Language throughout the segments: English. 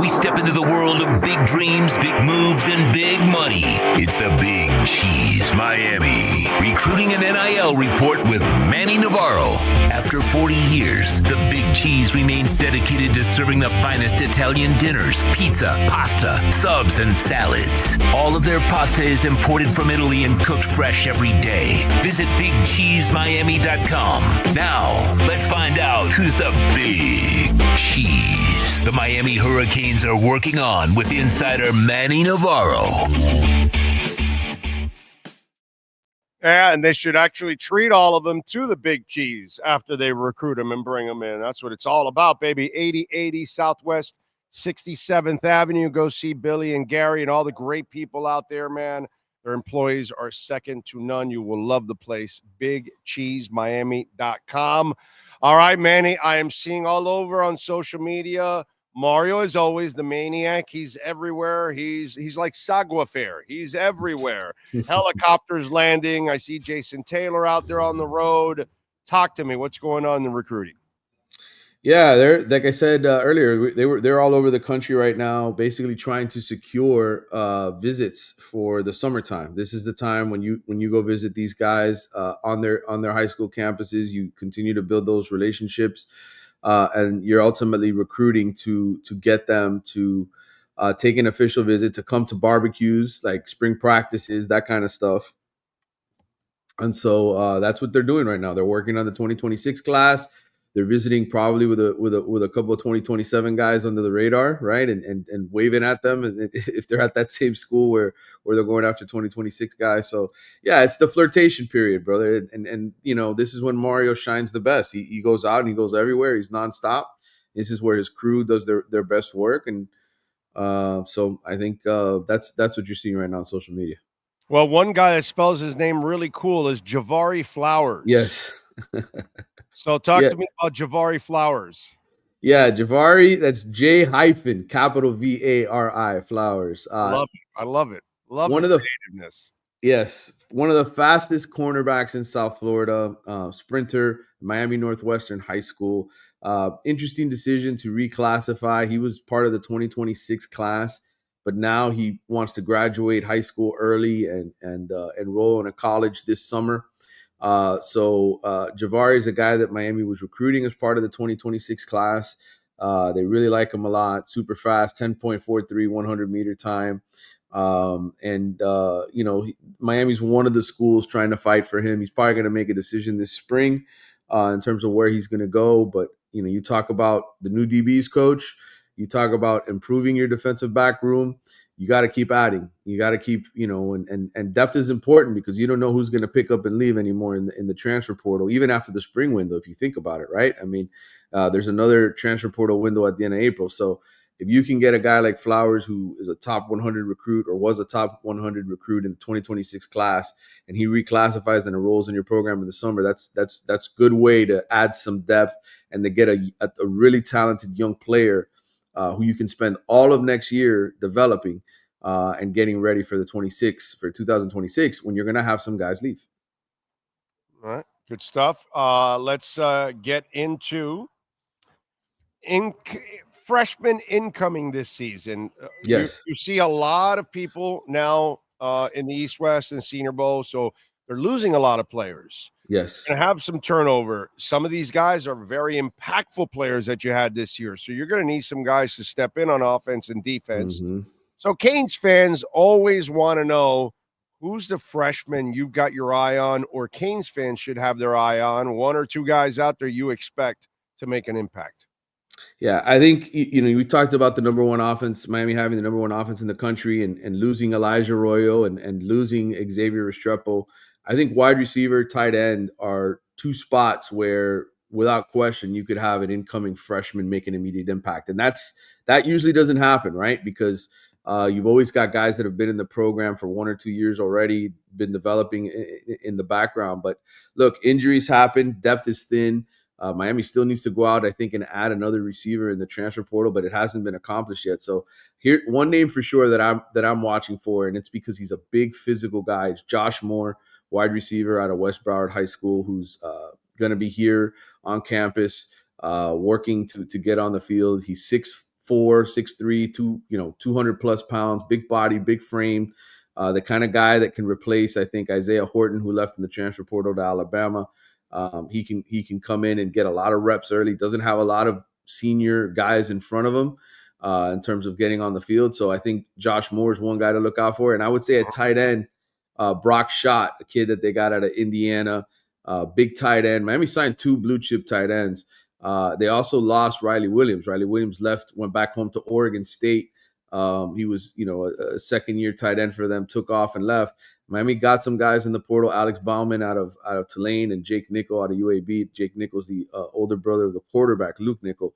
We step into the world of big dreams, big moves, and big money. It's the Big Cheese Miami Recruiting and NIL Report with Manny Navarro. After 40 years, the Big Cheese remains dedicated to serving the finest Italian dinners, pizza, pasta, subs, and salads. All of their pasta is imported from Italy and cooked fresh every day. Visit BigCheeseMiami.com. Now, let's find out who's the Big Cheese the Miami Hurricanes are working on with insider Manny Navarro. Yeah, and they should actually treat all of them to the Big Cheese after they recruit them and bring them in. That's what it's all about, baby. 8080 Southwest 67th Avenue. Go see Billy and Gary and all the great people out there, man. Their employees are second to none. You will love the place. BigCheeseMiami.com. All right, Manny, I am seeing all over on social media. Mario is always the maniac. He's everywhere. He's like Sagua Fair. He's everywhere. Helicopters landing. I see Jason Taylor out there on the road. Talk to me. What's going on in the recruiting? Yeah, they're like I said earlier. They're all over the country right now, basically trying to secure visits for the summertime. This is the time when you go visit these guys on their high school campuses. You continue to build those relationships. And you're ultimately recruiting to get them to take an official visit, to come to barbecues, like spring practices, that kind of stuff. And so that's what they're doing right now. They're working on the 2026 class. They're visiting probably with a couple of 2027 guys under the radar, right? And waving at them if they're at that same school where they're going after 2026 guys. So yeah, it's the flirtation period, brother. And you know, this is when Mario shines the best. He goes out and he goes everywhere. He's nonstop. This is where his crew does their best work. And so I think that's what you're seeing right now on social media. Well, one guy that spells his name really cool is Javari Flowers. Yes. So talk to me about Javari Flowers. Yeah, Javari, that's J-VARI Flowers. I love it. Love one the of creativeness. Yes, one of the fastest cornerbacks in South Florida, sprinter, Miami Northwestern High School. Interesting decision to reclassify. He was part of the 2026 class, but now he wants to graduate high school early and enroll in a college this summer. So Javari is a guy that Miami was recruiting as part of the 2026 class. They really like him a lot. Super fast, 10.43 100-meter time. You know, Miami's one of the schools trying to fight for him. He's probably going to make a decision this spring in terms of where he's going to go. But, you know, you talk about the new DBs coach, you talk about improving your defensive back room. You got to keep adding. You got to keep, you know, and depth is important because you don't know who's going to pick up and leave anymore in the transfer portal, even after the spring window, if you think about it, right? I mean, there's another transfer portal window at the end of April. So if you can get a guy like Flowers, who is a top 100 recruit or was a top 100 recruit in the 2026 class, and he reclassifies and enrolls in your program in the summer, that's good way to add some depth and to get a really talented young player who you can spend all of next year developing and getting ready for 2026 when you're going to have some guys leave. All right, good stuff. Let's get into freshmen incoming this season. Yes. You see a lot of people now in the East West and Senior Bowl, so they're losing a lot of players. Yes. And have some turnover. Some of these guys are very impactful players that you had this year, so you're going to need some guys to step in on offense and defense. Mm-hmm. So Canes fans always want to know who's the freshman you've got your eye on, or Canes fans should have their eye on, one or two guys out there you expect to make an impact. Yeah, I think, you know, we talked about the number one offense, Miami having the number one offense in the country and losing Elijah Arroyo and losing Xavier Restrepo. I think wide receiver, tight end are two spots where, without question, you could have an incoming freshman make an immediate impact. And that usually doesn't happen, right? Because you've always got guys that have been in the program for 1 or 2 years already, been developing in the background. But look, injuries happen, depth is thin. Miami still needs to go out, I think, and add another receiver in the transfer portal, but it hasn't been accomplished yet. So here, one name for sure that I'm watching for, and it's because he's a big physical guy. It's Josh Moore, wide receiver out of West Broward High School, who's going to be here on campus, working to get on the field. He's 6'3", 200 plus pounds, big body, big frame. The kind of guy that can replace, I think, Isaiah Horton, who left in the transfer portal to Alabama. He can come in and get a lot of reps early. Doesn't have a lot of senior guys in front of him in terms of getting on the field. So I think Josh Moore is one guy to look out for. And I would say at tight end, Brock Schott, a kid that they got out of Indiana, big tight end. Miami signed 2 blue chip tight ends. They also lost Riley Williams. Riley Williams went back home to Oregon State. He was, a second-year tight end for them, took off and left. Miami got some guys in the portal, Alex Bauman out of Tulane and Jake Nickel out of UAB. Jake Nickel's the older brother of the quarterback, Luke Nickel.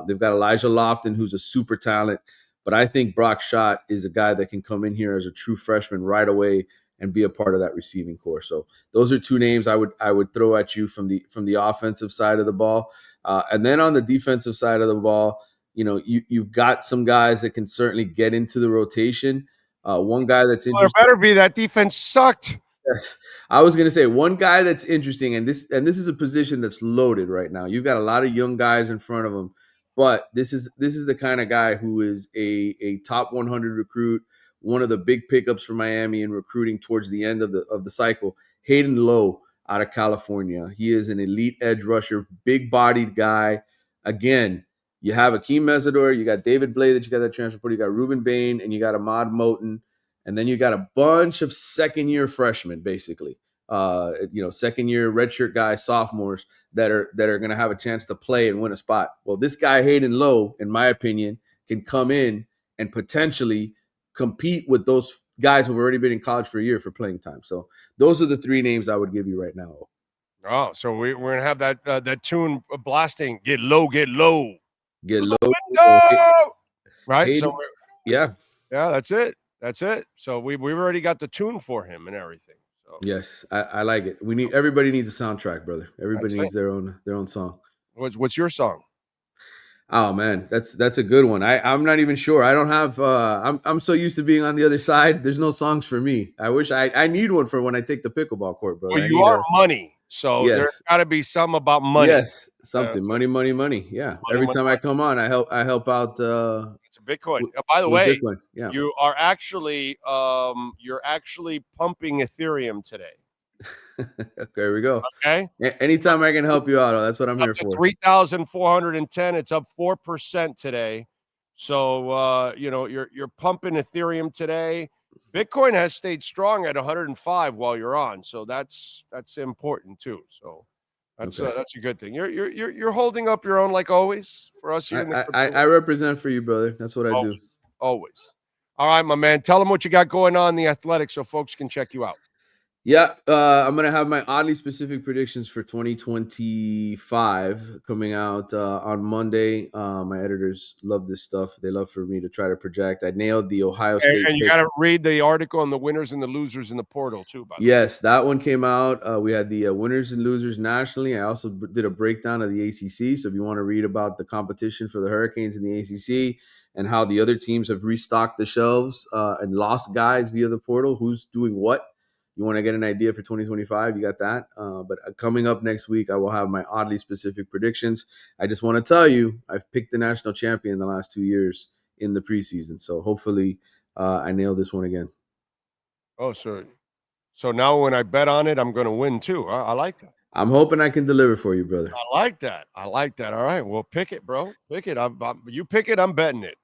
They've got Elijah Lofton, who's a super talent. But I think Brock Schott is a guy that can come in here as a true freshman right away and be a part of that receiving core. So those are 2 names I would throw at you from the offensive side of the ball. And then on the defensive side of the ball, you've got some guys that can certainly get into the rotation. One guy that's interesting. Well, it better be that defense sucked. Yes, I was going to say one guy that's interesting, and this is a position that's loaded right now. You've got a lot of young guys in front of him, but this is the kind of guy who is a top 100 recruit, one of the big pickups for Miami in recruiting towards the end of the cycle. Hayden Lowe out of California. He is an elite edge rusher, big-bodied guy. Again, you have Akeem Mesidor, you got David Blade that you got that transfer portal, you got Ruben Bain, and you got Ahmad Moten, and then you got a bunch of second-year freshmen, basically. Second-year redshirt guys, sophomores that are going to have a chance to play and win a spot. Well, this guy Hayden Lowe, in my opinion, can come in and potentially compete with those guys who've already been in college for a year for playing time. So those are the 3 names I would give you right now. Oh, so we're gonna have that tune blasting. Get low, get low. Get low, right? Hayden, So yeah, that's it. That's it. So we've already got the tune for him and everything. So yes, I like it. Everybody needs a soundtrack, brother. Everybody needs their own song. What's your song? Oh man, that's a good one. I'm not even sure. I don't have. I'm so used to being on the other side. There's no songs for me. I wish I need one for when I take the pickleball court, brother. Well, you are money. So yes. There's got to be some about money. Yes, something. Money. Yeah. Every time I come on, I help out. It's a Bitcoin. By the way, Bitcoin. Yeah. You are actually pumping Ethereum today. There we go. Okay. Anytime I can help you out, that's what I'm here for. 3,410. It's up 4% today. So you're pumping Ethereum today. Bitcoin has stayed strong at 105 while you're on, so that's important too. So that's a good thing. You're holding up your own like always for us here. I represent for you, brother. That's what I do. Always. All right, my man. Tell them what you got going on in the Athletics so folks can check you out. Yeah, I'm going to have my oddly specific predictions for 2025 coming out on Monday. My editors love this stuff. They love for me to try to project. I nailed the Ohio State. And you got to read the article on the winners and the losers in the portal too, by the way. Yes, that one came out. We had the winners and losers nationally. I also did a breakdown of the ACC. So if you want to read about the competition for the Hurricanes in the ACC and how the other teams have restocked the shelves and lost guys via the portal, who's doing what, you want to get an idea for 2025, you got that. But coming up next week, I will have my oddly specific predictions. I just want to tell you, I've picked the national champion the last 2 years in the preseason. So hopefully I nail this one again. Oh, so now when I bet on it, I'm going to win too. I like that. I'm hoping I can deliver for you, brother. I like that. All right. Well, pick it, bro. Pick it. You pick it. I'm betting it.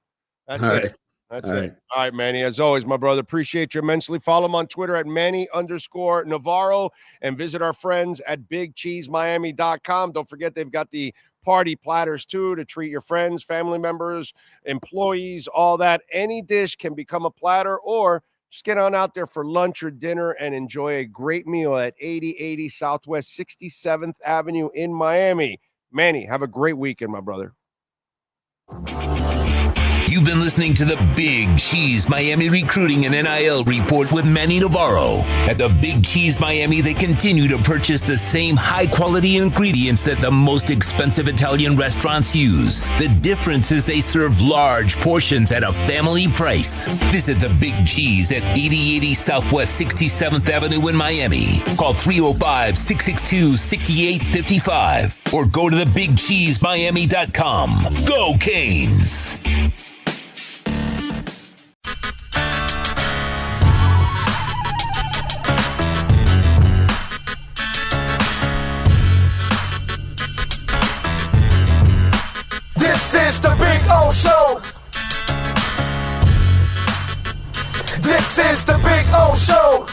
That's All it. right. That's All it. right. All right, Manny. As always, my brother, appreciate you immensely. Follow him on Twitter at Manny_Navarro and visit our friends at BigCheeseMiami.com. Don't forget they've got the party platters too to treat your friends, family members, employees, all that. Any dish can become a platter, or just get on out there for lunch or dinner and enjoy a great meal at 8080 Southwest 67th Avenue in Miami. Manny, have a great weekend, my brother. You've been listening to the Big Cheese Miami Recruiting and NIL Report with Manny Navarro. At the Big Cheese Miami, they continue to purchase the same high-quality ingredients that the most expensive Italian restaurants use. The difference is they serve large portions at a family price. Visit the Big Cheese at 8080 Southwest 67th Avenue in Miami. Call 305-662-6855 or go to thebigcheesemiami.com. Go Canes! This is the Big O Show. This is the Big O Show.